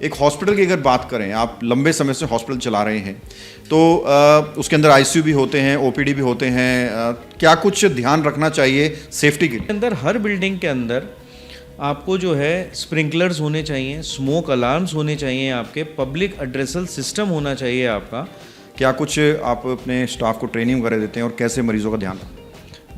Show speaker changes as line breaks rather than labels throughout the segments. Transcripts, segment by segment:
एक हॉस्पिटल की अगर बात करें, आप लंबे समय से हॉस्पिटल चला रहे हैं तो उसके अंदर आईसीयू भी होते हैं, ओपीडी भी होते हैं, क्या कुछ ध्यान रखना चाहिए सेफ्टी के लिए?
अंदर हर बिल्डिंग के अंदर आपको जो है स्प्रिंकलर्स होने चाहिए, स्मोक अलार्म्स होने चाहिए, आपके पब्लिक एड्रेसल सिस्टम होना चाहिए आपका।
क्या कुछ आप अपने स्टाफ को ट्रेनिंग वगैरह देते हैं और कैसे मरीजों का ध्यान रखते हैं?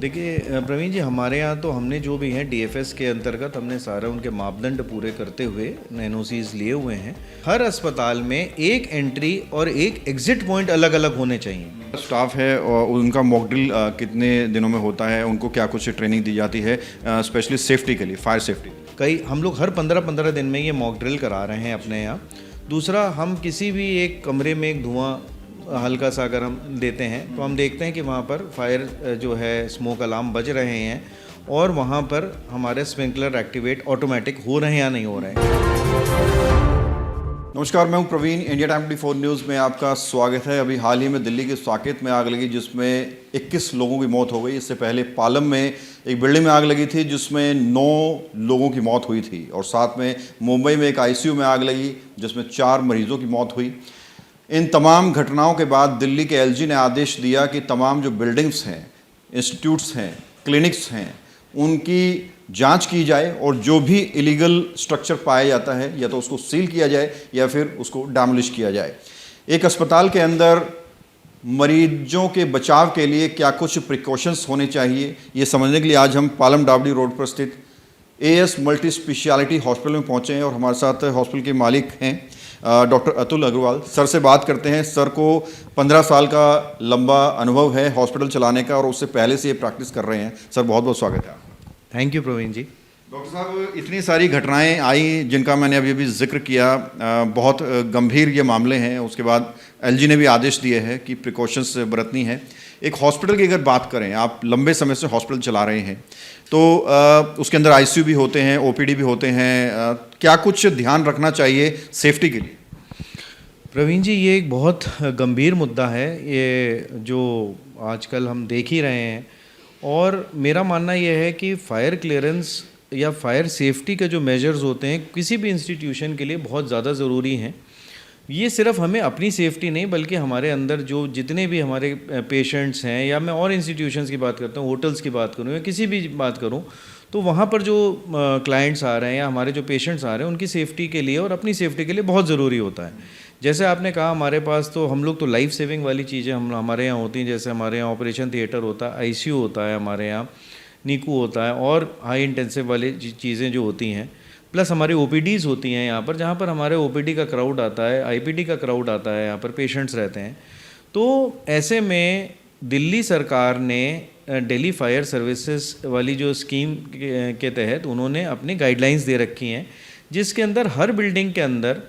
देखिए प्रवीण जी, हमारे यहाँ तो हमने जो भी हैं डीएफएस के अंतर्गत हमने सारे उनके मापदंड पूरे करते हुए एनओसीज लिए हुए हैं। हर अस्पताल में एक एंट्री और एक एग्जिट पॉइंट अलग अलग होने चाहिए।
स्टाफ है और उनका मॉक ड्रिल कितने दिनों में होता है, उनको क्या कुछ ट्रेनिंग दी जाती है स्पेशली सेफ्टी के लिए, फायर सेफ्टी?
हम लोग हर 15-15 दिन में ये मॉक ड्रिल करा रहे हैं अपने यहाँ। दूसरा, हम किसी भी एक कमरे में एक धुआं हल्का सा अगर हम देते हैं तो हम देखते हैं कि वहाँ पर फायर जो है स्मोक अलार्म बज रहे हैं और वहाँ पर हमारे स्प्रिंकलर एक्टिवेट ऑटोमेटिक हो रहे हैं या नहीं हो रहे हैं।
नमस्कार, मैं हूं प्रवीण। इंडिया टाइम 24 न्यूज़ में आपका स्वागत है। अभी हाल ही में दिल्ली के साकेत में आग लगी जिसमें 21 लोगों की मौत हो गई। इससे पहले पालम में एक बिल्डिंग में आग लगी थी जिसमें 9 लोगों की मौत हुई थी और साथ में मुंबई में एक आईसीयू में आग लगी जिसमें 4 मरीजों की मौत हुई। इन तमाम घटनाओं के बाद दिल्ली के एलजी ने आदेश दिया कि तमाम जो बिल्डिंग्स हैं, इंस्टीट्यूट्स हैं, क्लिनिक्स हैं, उनकी जांच की जाए और जो भी इलीगल स्ट्रक्चर पाया जाता है या तो उसको सील किया जाए या फिर उसको डैमोलिश किया जाए। एक अस्पताल के अंदर मरीजों के बचाव के लिए क्या कुछ प्रिकॉशंस होने चाहिए, ये समझने के लिए आज हम पालम डावडी रोड पर स्थित एएस मल्टी स्पेशलिटी हॉस्पिटल में पहुंचे हैं और हमारे साथ हॉस्पिटल के मालिक हैं डॉक्टर अतुल अग्रवाल। सर से बात करते हैं। सर को 15 साल का लंबा अनुभव है हॉस्पिटल चलाने का और उससे पहले से ये प्रैक्टिस कर रहे हैं। सर, बहुत बहुत स्वागत है आपका।
Thank you Praveen ji.
Doctor साहब, इतनी सारी घटनाएं आई जिनका मैंने अभी अभी जिक्र किया, बहुत गंभीर ये मामले हैं। उसके बाद एलजी ने भी आदेश दिए हैं कि प्रिकॉशंस बरतनी है। एक हॉस्पिटल की अगर बात करें, आप लंबे समय से हॉस्पिटल चला रहे हैं तो उसके अंदर आईसीयू भी होते हैं, ओपीडी भी होते हैं, क्या कुछ ध्यान रखना चाहिए सेफ्टी के लिए?
प्रवीण जी, ये एक बहुत गंभीर मुद्दा है, ये जो आजकल हम देख ही रहे हैं। और मेरा मानना यह है कि फायर क्लियरेंस या फायर सेफ्टी के जो मेजर्स होते हैं किसी भी इंस्टीट्यूशन के लिए बहुत ज़्यादा ज़रूरी हैं। ये सिर्फ हमें अपनी सेफ्टी नहीं बल्कि हमारे अंदर जो जितने भी हमारे पेशेंट्स हैं, या मैं और इंस्टीट्यूशंस की बात करता हूँ, होटल्स की बात करूँ या किसी भी बात करूँ, तो वहाँ पर जो क्लाइंट्स आ रहे हैं या हमारे जो पेशेंट्स आ रहे हैं उनकी सेफ्टी के लिए और अपनी सेफ्टी के लिए बहुत ज़रूरी होता है। जैसे आपने कहा, हमारे पास तो हम लोग तो लाइफ सेविंग वाली चीज़ें हमारे यहाँ होती हैं। जैसे हमारे यहाँ ऑपरेशन थिएटर होता है, आईसीयू होता है, हमारे यहाँ नीकू होता है और हाई इंटेंसिव वाली चीज़ें जो होती हैं, प्लस हमारी ओपीडीज़ होती हैं यहाँ पर, जहाँ पर हमारे ओपीडी का क्राउड आता है, आईपीडी का क्राउड आता है, यहाँ पर पेशेंट्स रहते हैं। तो ऐसे में दिल्ली सरकार ने दिल्ली फायर सर्विसेज वाली जो स्कीम के तहत उन्होंने अपनी गाइडलाइंस दे रखी हैं, जिसके अंदर हर बिल्डिंग के अंदर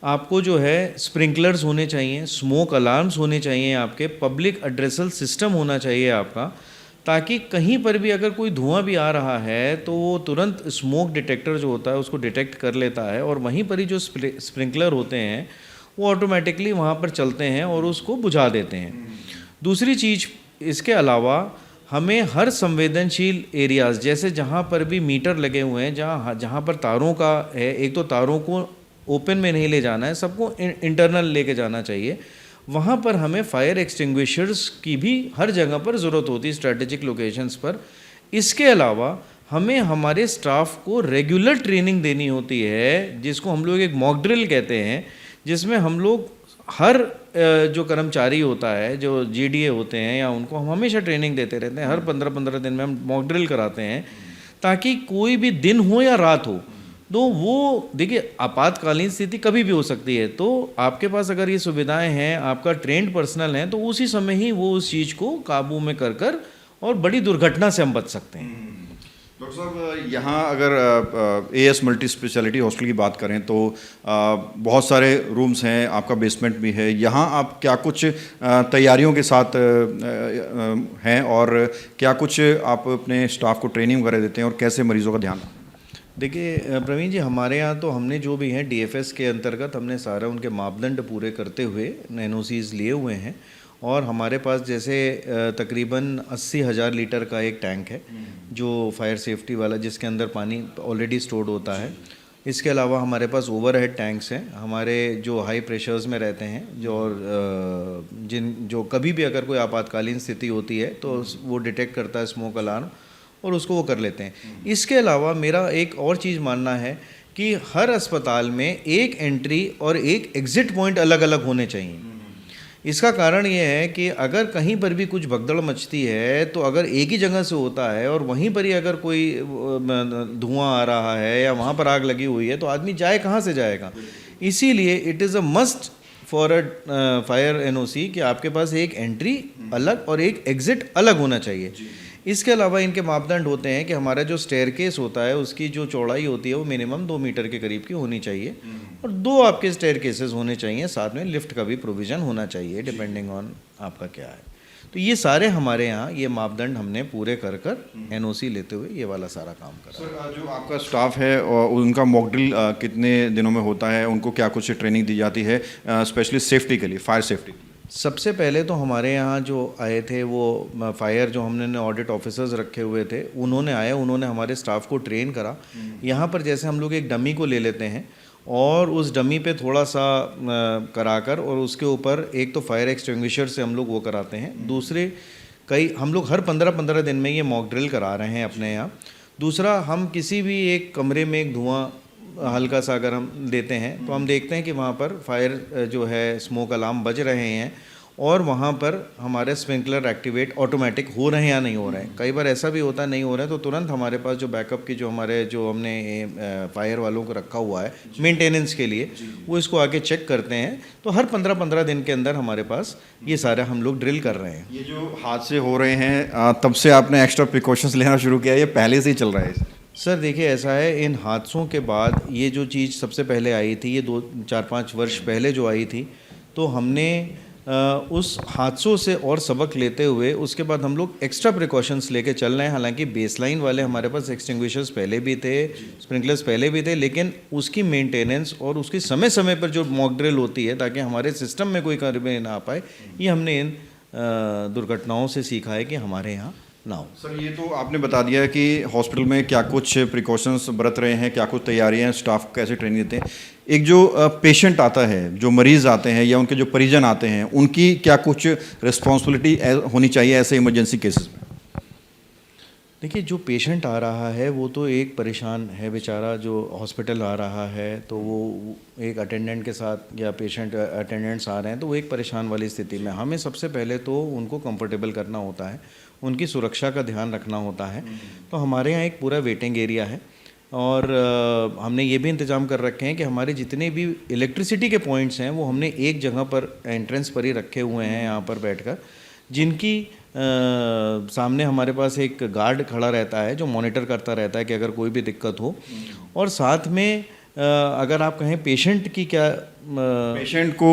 आपको जो है स्प्रिंकलर्स होने चाहिए, स्मोक अलार्म्स होने चाहिए, आपके पब्लिक एड्रेसल सिस्टम होना चाहिए आपका, ताकि कहीं पर भी अगर कोई धुआं भी आ रहा है तो वो तुरंत स्मोक डिटेक्टर जो होता है उसको डिटेक्ट कर लेता है और वहीं पर ही जो स्प्रिंकलर होते हैं वो ऑटोमेटिकली वहाँ पर चलते हैं और उसको बुझा देते हैं। दूसरी चीज़, इसके अलावा हमें हर संवेदनशील एरियाज़, जैसे जहाँ पर भी मीटर लगे हुए हैं, जहाँ पर तारों का है, एक तो तारों को ओपन में नहीं ले जाना है, सबको इंटरनल लेके जाना चाहिए। वहाँ पर हमें फायर एक्सटिंग्विशर्स की भी हर जगह पर ज़रूरत होती है, स्ट्रैटेजिक लोकेशंस पर। इसके अलावा हमें हमारे स्टाफ को रेगुलर ट्रेनिंग देनी होती है, जिसको हम लोग एक मॉक ड्रिल कहते हैं, जिसमें हम लोग हर जो कर्मचारी होता है, जो जीडीए होते हैं, या उनको हम हमेशा ट्रेनिंग देते रहते हैं। हर 15-15 दिन में हम मॉक ड्रिल कराते हैं ताकि कोई भी दिन हो या रात हो, तो वो देखिए, आपातकालीन स्थिति कभी भी हो सकती है। तो आपके पास अगर ये सुविधाएं हैं, आपका ट्रेंड पर्सनल है, तो उसी समय ही वो उस चीज़ को काबू में कर और बड़ी दुर्घटना से हम बच सकते हैं।
डॉक्टर साहब, यहाँ अगर एएस मल्टी स्पेशलिटी हॉस्पिटल की बात करें तो बहुत सारे रूम्स हैं, आपका बेसमेंट भी है। यहाँ आप क्या कुछ तैयारियों के साथ हैं और क्या कुछ आप अपने स्टाफ को ट्रेनिंग वगैरह देते हैं और कैसे मरीजों का ध्यान?
देखिए प्रवीण जी, हमारे यहाँ तो हमने जो भी हैं डीएफएस के अंतर्गत हमने सारा उनके मापदंड पूरे करते हुए एनओसीज लिए हुए हैं। और हमारे पास जैसे तकरीबन 80,000 लीटर का एक टैंक है जो फायर सेफ्टी वाला, जिसके अंदर पानी ऑलरेडी स्टोर्ड होता है। इसके अलावा हमारे पास ओवरहेड टैंक्स हैं, हमारे जो हाई प्रेशर्स में रहते हैं, जो कभी भी अगर कोई आपातकालीन स्थिति होती है तो वो डिटेक्ट करता है स्मोक अलार्म और उसको वो कर लेते हैं। इसके अलावा मेरा एक और चीज़ मानना है कि हर अस्पताल में एक एंट्री और एक एग्ज़िट पॉइंट अलग अलग होने चाहिए। इसका कारण ये है कि अगर कहीं पर भी कुछ भगदड़ मचती है तो अगर एक ही जगह से होता है और वहीं पर ही अगर कोई धुआं आ रहा है या वहाँ पर आग लगी हुई है तो आदमी जाए कहाँ से जाएगा। इसीलिए it is a must for a fire NOC कि आपके पास एक एंट्री अलग और एक एग्ज़िट अलग होना चाहिए। इसके अलावा इनके मापदंड होते हैं कि हमारा जो स्टेयरकेस होता है उसकी जो चौड़ाई होती है वो मिनिमम 2 मीटर के करीब की होनी चाहिए और 2 आपके स्टेयरकेसेस होने चाहिए, साथ में लिफ्ट का भी प्रोविज़न होना चाहिए डिपेंडिंग ऑन आपका क्या है। तो ये सारे हमारे यहाँ ये मापदंड हमने पूरे कर एनओसी लेते हुए ये वाला सारा काम करा।
सर, जो आपका स्टाफ है और उनका मॉक ड्रिल कितने दिनों में होता है, उनको क्या कुछ ट्रेनिंग दी जाती है स्पेशली सेफ्टी के लिए, फायर सेफ्टी?
सबसे पहले तो हमारे यहाँ जो आए थे वो फायर जो हमने ऑडिट ऑफिसर्स रखे हुए थे उन्होंने हमारे स्टाफ को ट्रेन करा। यहाँ पर जैसे हम लोग एक डमी को ले लेते हैं और उस डमी पे थोड़ा सा कराकर और उसके ऊपर एक तो फायर एक्सटिंग्विशर से हम लोग वो कराते हैं, दूसरे कई हम लोग हर 15-15 दिन में ये मॉक ड्रिल करा रहे हैं अपने यहाँ। दूसरा, हम किसी भी एक कमरे में एक धुआं हल्का सा अगर हम देते हैं तो हम देखते हैं कि वहाँ पर फायर जो है स्मोक अलार्म बज रहे हैं और वहाँ पर हमारे स्प्रिंकलर एक्टिवेट ऑटोमेटिक हो रहे हैं या नहीं हो रहे हैं। कई बार ऐसा भी होता है नहीं हो रहा है तो तुरंत हमारे पास जो बैकअप की जो हमने फायर वालों को रखा हुआ है मेंटेनेंस के लिए वो इसको आके चेक करते हैं। तो हर 15-15 दिन के अंदर हमारे पास ये सारे हम लोग ड्रिल कर रहे हैं।
ये जो हादसे हो रहे हैं तब से आपने एक्स्ट्रा प्रिकॉशंस लेना शुरू किया, ये पहले से ही चल रहा है?
सर देखिए, ऐसा है, इन हादसों के बाद ये जो चीज़ सबसे पहले आई थी, ये 2-4-5 वर्ष पहले जो आई थी, तो हमने उस हादसों से और सबक लेते हुए उसके बाद हम लोग एक्स्ट्रा प्रिकॉशंस लेके चल रहे हैं। हालांकि बेसलाइन वाले हमारे पास एक्सटिंग्विशर्स पहले भी थे, स्प्रिंकलर्स पहले भी थे, लेकिन उसकी मेंटेनेंस और उसकी समय समय पर जो मॉक ड्रिल होती है ताकि हमारे सिस्टम में कोई कमी ना आ पाए, ये हमने इन दुर्घटनाओं से सीखा है कि हमारे यहाँ ना हो।
सर, ये तो आपने बता दिया कि हॉस्पिटल में क्या कुछ प्रिकॉशंस बरत रहे हैं, क्या कुछ तैयारियां, स्टाफ कैसे ट्रेनिंग देते हैं। एक जो पेशेंट आता है, जो मरीज़ आते हैं या उनके जो परिजन आते हैं, उनकी क्या कुछ रिस्पॉन्सिबिलिटी होनी चाहिए ऐसे इमरजेंसी केसेस में?
देखिए, जो पेशेंट आ रहा है वो तो एक परेशान है बेचारा, जो हॉस्पिटल आ रहा है तो वो एक अटेंडेंट के साथ या पेशेंट अटेंडेंट्स आ रहे हैं तो वो एक परेशान वाली स्थिति में हमें सबसे पहले तो उनको कंफर्टेबल करना होता है, उनकी सुरक्षा का ध्यान रखना होता है। तो हमारे यहाँ एक पूरा वेटिंग एरिया है और हमने ये भी इंतज़ाम कर रखे हैं कि हमारे जितने भी इलेक्ट्रिसिटी के पॉइंट्स हैं वो हमने एक जगह पर एंट्रेंस पर ही रखे हुए हैं यहाँ पर बैठकर, जिनकी सामने हमारे पास एक गार्ड खड़ा रहता है जो मॉनिटर करता रहता है कि अगर कोई भी दिक्कत हो। और साथ में अगर आप कहें पेशेंट की क्या
पेशेंट को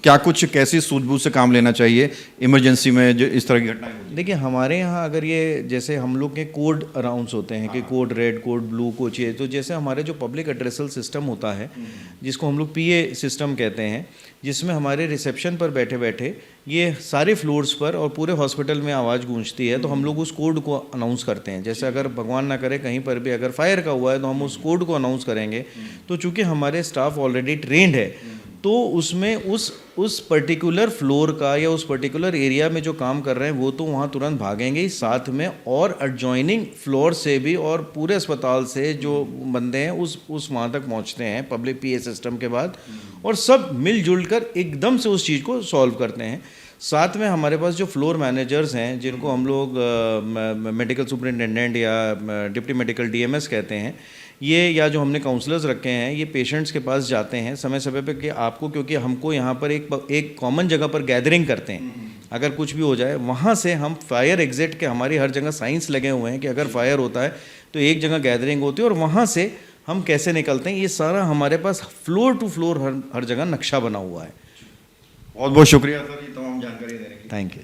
क्या कुछ कैसी सूझबूझ से काम लेना चाहिए इमरजेंसी में जो इस तरह की घटनाएं होती हैं?
देखिए, हमारे यहाँ अगर ये जैसे हम लोग के कोड अनाउंस होते हैं कि code red, code blue, code चाहिए, तो जैसे हमारे जो पब्लिक एड्रेसल सिस्टम होता है जिसको हम लोग पीए सिस्टम कहते हैं, जिसमें हमारे रिसेप्शन पर बैठे बैठे ये सारे फ्लोर्स पर और पूरे हॉस्पिटल में आवाज़ गूंजती है, तो हम लोग उस कोड को अनाउंस करते हैं। जैसे अगर भगवान ना करे कहीं पर भी अगर फायर का हुआ है तो हम उस कोड को अनाउंस करेंगे। तो चूंकि हमारे स्टाफ ऑलरेडी ट्रेंड है तो उसमें उस पर्टिकुलर फ्लोर का या उस पर्टिकुलर एरिया में जो काम कर रहे हैं वो तो वहाँ तुरंत भागेंगे ही, साथ में और एडजॉइनिंग फ्लोर से भी और पूरे अस्पताल से जो बंदे हैं उस वहाँ तक पहुँचते हैं पब्लिक पीए सिस्टम के बाद, और सब मिलजुल कर एकदम से उस चीज़ को सॉल्व करते हैं। साथ में हमारे पास जो फ्लोर मैनेजर्स हैं जिनको हम लोग मेडिकल सुपरिटेंडेंट या डिप्टी मेडिकल डीएमएस कहते हैं, ये या जो हमने काउंसलर्स रखे हैं, ये पेशेंट्स के पास जाते हैं समय समय पे कि आपको, क्योंकि हमको यहाँ पर एक कॉमन जगह पर गैदरिंग करते हैं, अगर कुछ भी हो जाए वहाँ से हम फायर एग्जिट के हमारी हर जगह साइंस लगे हुए हैं कि अगर फायर होता है तो एक जगह गैदरिंग होती है और वहाँ से हम कैसे निकलते हैं, ये सारा हमारे पास फ्लोर टू फ्लोर हर जगह नक्शा बना हुआ है।
बहुत बहुत शुक्रिया सर ये तमाम जानकारी देने के लिए।
Thank you.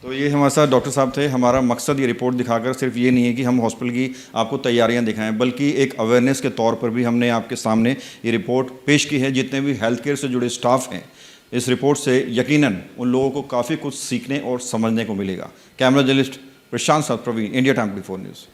तो ये हमारे साथ डॉक्टर साहब थे। हमारा मकसद ये रिपोर्ट दिखाकर सिर्फ ये नहीं है कि हम हॉस्पिटल की आपको तैयारियां दिखाएं, बल्कि एक अवेयरनेस के तौर पर भी हमने आपके सामने ये रिपोर्ट पेश की है। जितने भी हेल्थ केयर से जुड़े स्टाफ हैं, इस रिपोर्ट से यकीनन उन लोगों को काफ़ी कुछ सीखने और समझने को मिलेगा। कैमरा जर्नलिस्ट प्रशांत साथ, प्रवीण, इंडिया टाइम 24 न्यूज़।